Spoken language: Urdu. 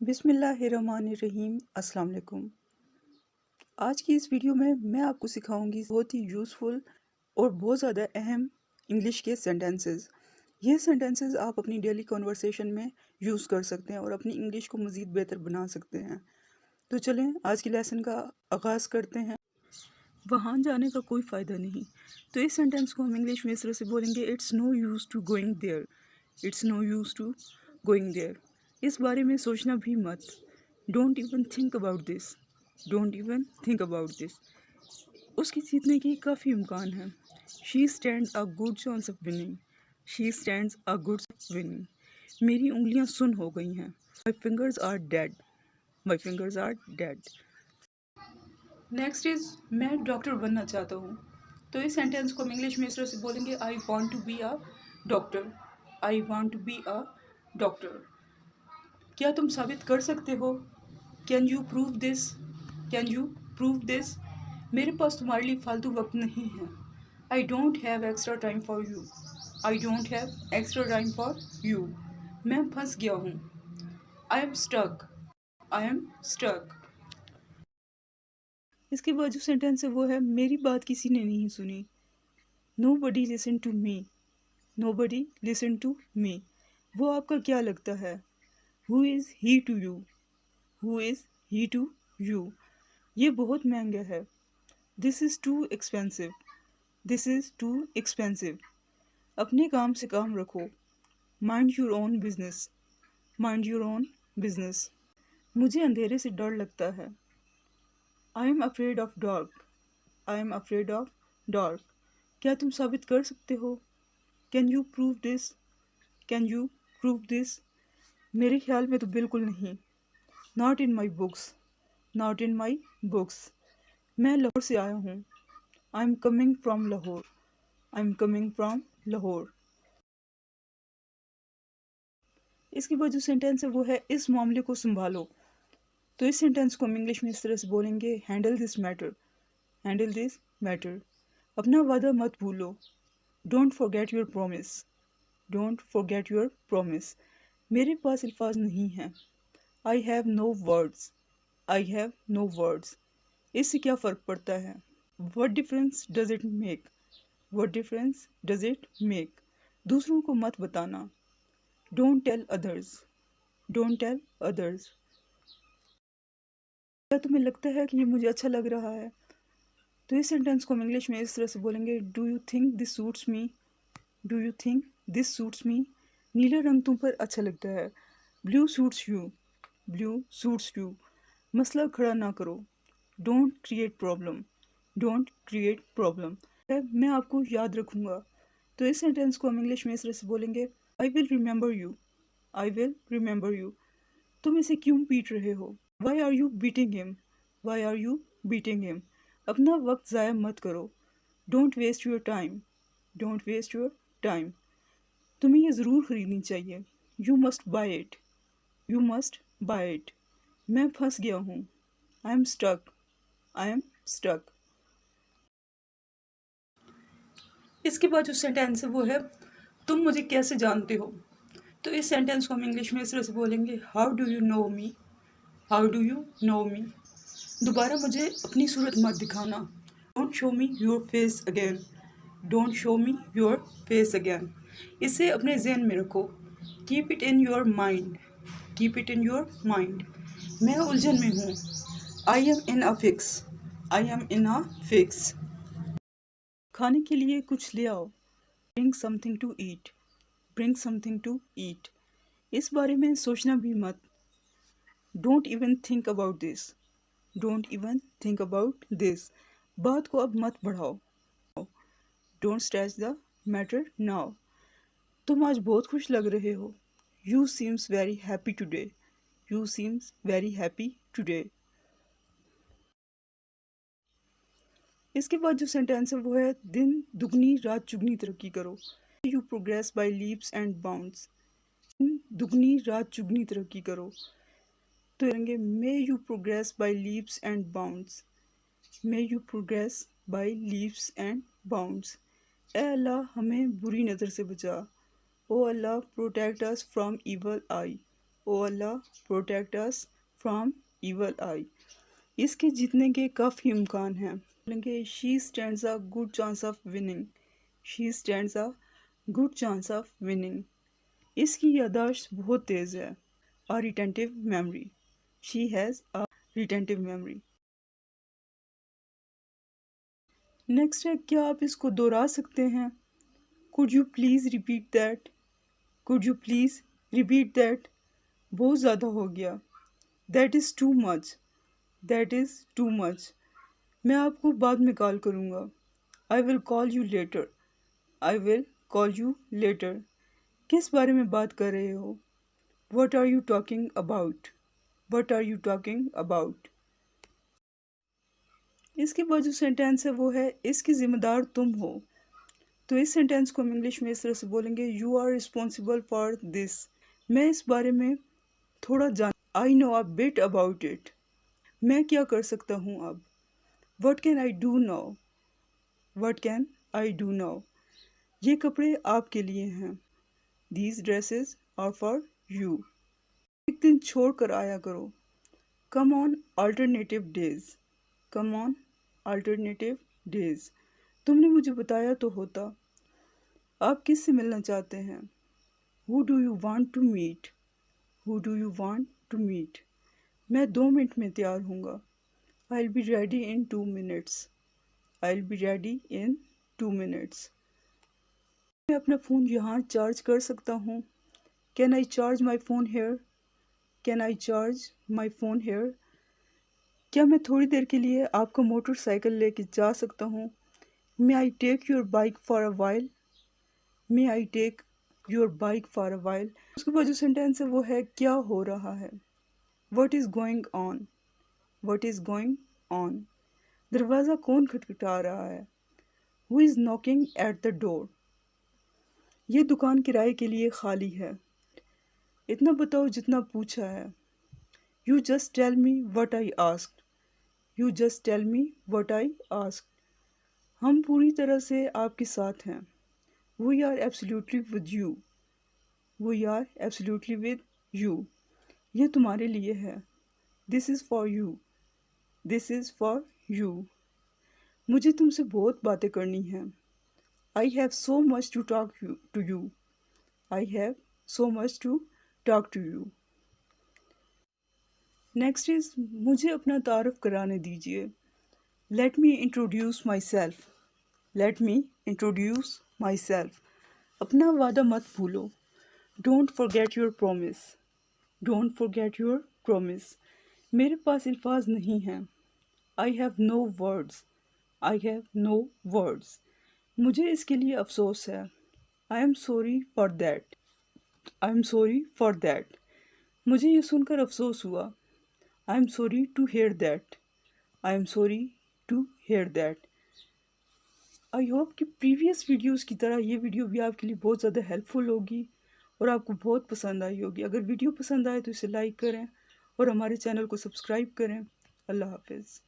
بسم اللہ الرحمن الرحیم۔ السلام علیکم۔ آج کی اس ویڈیو میں آپ کو سکھاؤں گی بہت ہی یوزفل اور بہت زیادہ اہم انگلش کے سینٹنسز۔ یہ سینٹنسز آپ اپنی ڈیلی کنورسیشن میں یوز کر سکتے ہیں اور اپنی انگلش کو مزید بہتر بنا سکتے ہیں۔ تو چلیں آج کی لیسن کا آغاز کرتے ہیں۔ وہاں جانے کا کوئی فائدہ نہیں، تو اس سینٹنس کو ہم انگلش میں اس طرح سے بولیں گے، it's no use to going there. It's no use to going there. اس بارے میں سوچنا بھی مت۔ Don't even think about this. Don't even think about this. اس کی جیتنے کی کافی امکان ہے۔ She stand a good chance of winning. She stands a good winning. میری انگلیاں سن ہو گئی ہیں۔ My fingers are dead. My fingers are dead. Next is میں ڈاکٹر بننا چاہتا ہوں، تو اس سینٹینس کو ہم انگلش میں اس طرح سے بولیں گے، I want to be a doctor. I want to be a doctor. کیا تم ثابت کر سکتے ہو؟ Can you prove this? Can you prove this? میرے پاس تمہارے لیے فالتو وقت نہیں ہے۔ I don't have extra time for you. I don't have extra time for you. میں پھنس گیا ہوں۔ I am stuck. I am stuck. اس کے بعد جو سینٹینس ہے وہ ہے، میری بات کسی نے نہیں سنی۔ نو بڈی listen to me. Know body listen to me. وہ آپ کا کیا لگتا ہے؟ Who is he to you? Who is he to you? یہ بہت مہنگا ہے۔ This is too expensive. This is too expensive. اپنے کام سے کام رکھو۔ Mind your own business. Mind your own business. مجھے اندھیرے سے ڈر لگتا ہے۔ I am afraid of dark. I am afraid of dark. کیا تم ثابت کر سکتے ہو؟ Can you prove this? Can you prove this? میرے خیال میں تو بالکل نہیں۔ Not in my books. Not in my books. میں لاہور سے آیا ہوں۔ I'm coming from Lahore. I'm coming from Lahore. اس کے بعد جو سینٹینس ہے وہ ہے، اس معاملے کو سنبھالو۔ تو اس سینٹینس کو ہم انگلش میں اس طرح سے بولیں گے، handle this matter. Handle this matter. اپنا وعدہ مت بھولو۔ Don't forget your promise. Don't forget your promise. میرے پاس الفاظ نہیں ہیں۔ I have no words. I have no words. اس سے کیا فرق پڑتا ہے؟ What difference does it make? What difference does it make? دوسروں کو مت بتانا۔ Don't tell others. Don't tell others. کیا تمہیں لگتا ہے کہ یہ مجھے اچھا لگ رہا ہے؟ تو اس سینٹینس کو ہم انگلش میں اس طرح سے بولیں گے، Do you think this suits me? Do you think this suits me? نیلا رنگ تم پر اچھا لگتا ہے۔ Blue suits you. Blue suits you. مسئلہ کھڑا نہ کرو۔ Don't create problem. Don't create problem. میں آپ کو یاد رکھوں گا۔ تو اس سینٹینس کو ہم انگلش میں اس طرح سے بولیں گے، I will remember you. I will remember you. تم اسے کیوں پیٹ رہے ہو؟ Why are you beating him? Why are you beating him? اپنا وقت ضائع مت کرو۔ Don't waste your time. Don't waste your time. تمہیں یہ ضرور خریدنی چاہیے۔ You must buy it. You must buy it. میں پھنس گیا ہوں۔ I am stuck. I am stuck. اس کے بعد جو سینٹینس ہے وہ ہے، تم مجھے کیسے جانتے ہو؟ تو اس سینٹینس کو ہم انگلش میں اس طرح سے بولیں گے، How do you know me? How do you know me? دوبارہ مجھے اپنی صورت مت دکھانا۔ Don't show me your face again. Don't show me your face again. اسے اپنے ذہن میں رکھو۔ Keep it in your mind. Keep it in your mind. میں الجھن میں ہوں۔ I am in a fix. I am in a fix. کھانے کے لیے کچھ لے آؤ۔ Bring something to eat. Bring something to eat. اس بارے میں سوچنا بھی مت۔ Don't even think about this. Don't even think about this. بات کو اب مت بڑھاؤ۔ Don't stretch the matter now. تم آج بہت خوش لگ رہے ہو۔ You seems very happy today. You seems very happy today. اس کے بعد جو سینٹینس ہے وہ ہے، دن دگنی رات چگنی ترقی کرو۔ You progress by leaps and bounds. دن دگنی رات چگنی ترقی کرو۔ تو کہیں گے، May you progress by leaps and bounds. May you progress by leaps and bounds. اے اللہ ہمیں بری نظر سے بچا۔ Oh Allah protect us from evil eye. O Allah protect us from evil eye. اس کے جیتنے کے کافی امکان ہیں. بولیں گے she stands a good chance of winning. She stands a good chance of winning. اس کی یادداشت بہت تیز ہے. اور retentive memory. She has a retentive memory. Next ہے کیا آپ اس کو دوہرا سکتے ہیں؟ could you please repeat that? could you please repeat that? بہت زیادہ ہو گیا. that is too much. that is too much. میں آپ کو بعد میں کال کروں گا. I will call you later. I will call you later. کس بارے میں بات کر رہے ہو؟ What are you talking about? What are you talking about? اس کے بعد جو سینٹینس ہے وہ ہے اس کی ذمہ دار تم ہو. تو اس سینٹینس کو ہم انگلش میں اس طرح سے بولیں گے you are responsible for this. میں اس بارے میں تھوڑا I know a bit about it. میں کیا کر سکتا ہوں اب. What can I do now. What can I do now. یہ کپڑے آپ کے لیے ہیں. These dresses are for you. ایک دن چھوڑ کر آیا کرو. Come on alternative days. Come on alternative days. تم نے مجھے بتایا تو ہوتا. آپ کس سے ملنا چاہتے ہیں؟ Who do you want to meet? Who do you want to meet? میں 2 منٹ میں تیار ہوں گا. I'll be ready in 2 minutes. I'll be ready in 2 minutes. میں اپنا فون یہاں چارج کر سکتا ہوں. Can I charge my phone here? Can I charge my phone here? کیا میں تھوڑی دیر کے لیے آپ کا موٹر سائیکل لے کے جا سکتا ہوں؟ May I take your bike for a while? May I take your bike for a while? اس کے بعد جو سینٹینس ہے وہ ہے کیا ہو رہا ہے. What is going on? What is going on? دروازہ کون کھٹکھٹا رہا ہے. Who is knocking at the door? یہ دکان کرائے کے لیے خالی ہے. اتنا بتاؤ جتنا پوچھا ہے. You just tell me what I asked. You just tell me what I asked. ہم پوری طرح سے آپ کے ساتھ ہیں. We are absolutely with you. We are absolutely with you. یہ تمہارے لیے ہے. This is for you. This is for you. مجھے تم سے بہت باتیں کرنی ہیں. I have so much to talk to you. I have so much to talk to you. Next is مجھے اپنا تعارف کرانے دیجیے. Let me introduce myself. Let me introduce myself. اپنا وعدہ مت بھولو. Don't forget your promise. Don't forget your promise. میرے پاس الفاظ نہیں ہیں. I have no words. I have no words. مجھے اس کے لیے افسوس ہے. I am sorry for that. I am sorry for that. مجھے یہ سن کر افسوس ہوا. I am sorry to hear that. I am sorry to hear that. I hope کہ پریویس ویڈیوز کی طرح یہ ویڈیو بھی آپ کے لیے بہت زیادہ ہیلپ فل ہوگی اور آپ کو بہت پسند آئی ہوگی. اگر ویڈیو پسند آئے تو اسے لائک کریں اور ہمارے چینل کو سبسکرائب کریں. اللہ حافظ.